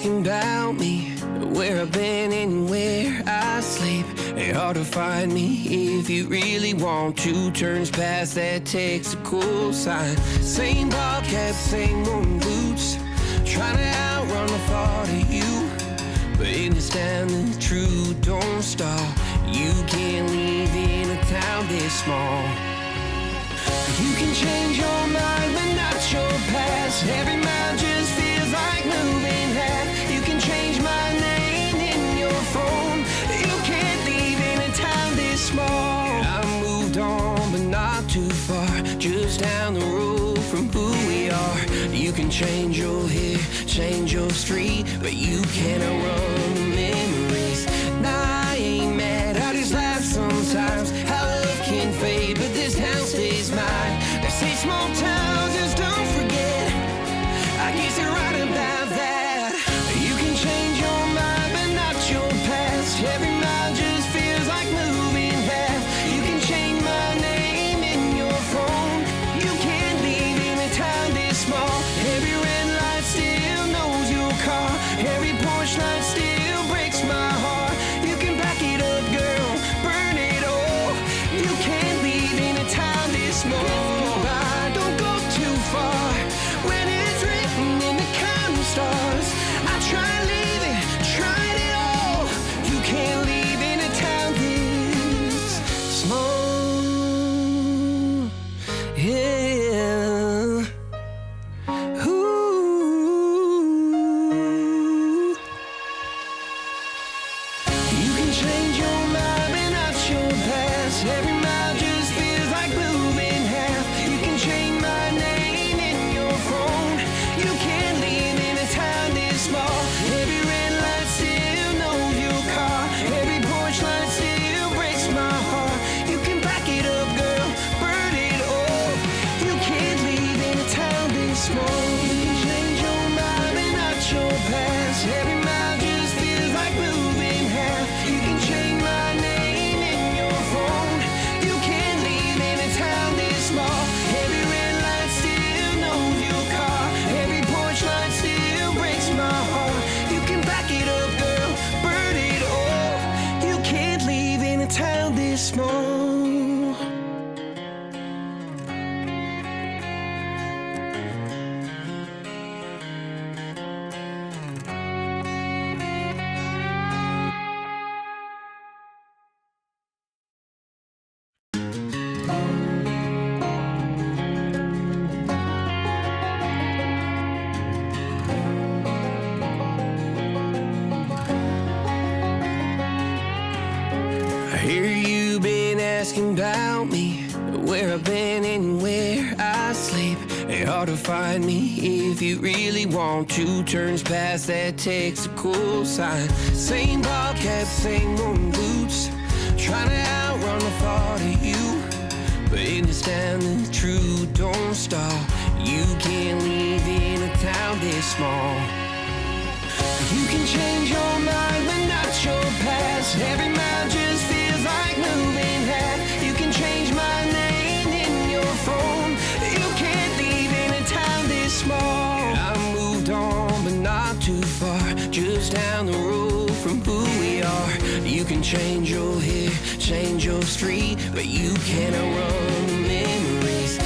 asking about me, where I've been and where I sleep. It's hard to find me if you really want to. Turns past that takes a cool sign. Same bobcat, same old boots, trying to outrun the thought of you. But in this town the truth don't stop. You can't leave in a town this small. You can change your mind but not your past. Every mile just feels like moving half. You can change my name in your phone. You can't leave in a town this small. I moved on but not too far, just down the road from who we are. You can change your hair, change your street, but you cannot run the memories. Nah, I ain't mad, I just laugh sometimes. How love can fade, but this town stays mine. They say small towns just don't forget. I guess you're right about that. You can change your mind, but not your past. Every mile just feels like moving fast. You can change my name in your phone. You can't leave in a town this small. Every red light still knows your car. Every porch light still breaks my heart. You can back it up, girl, burn it all. You can't leave in a town this small. Don't go too far when it's written in the counting stars. I tried leaving, tried it all. You can't leave in a town this small. Yeah. Ooh. You can change your mind but not your past. Every mile just feels like moving half. You can change my name in your phone. You can't leave in a town this small. Every red light still knows your car. Every porch light still breaks my heart. You can back it up, girl, burn it all. You can't leave in a town this small. You can change your mind but not your past. Every mile just feels like moving half. You can change my name in your phone. You can't leave in a town this small. Every red light still knows your car. Every porch light still breaks my heart. You can back it up, girl, burn it all. You can't leave in a town this small. I hear you been asking about me, where I've been and where I sleep. It's hard to find me if you really want to. Turns past that takes a cool sign. Same bobcat, same old boots, trying to outrun the thought of you. But in this town the truth don't stop. You can't leave in a town this small. You can change your mind but not your past. Every mile just feels like moving half. You can change my name in your phone. You can't leave in a town this small. I moved on but not too far, just down the road from who we are. You can change your hair, change your street, but you cannot run the memories.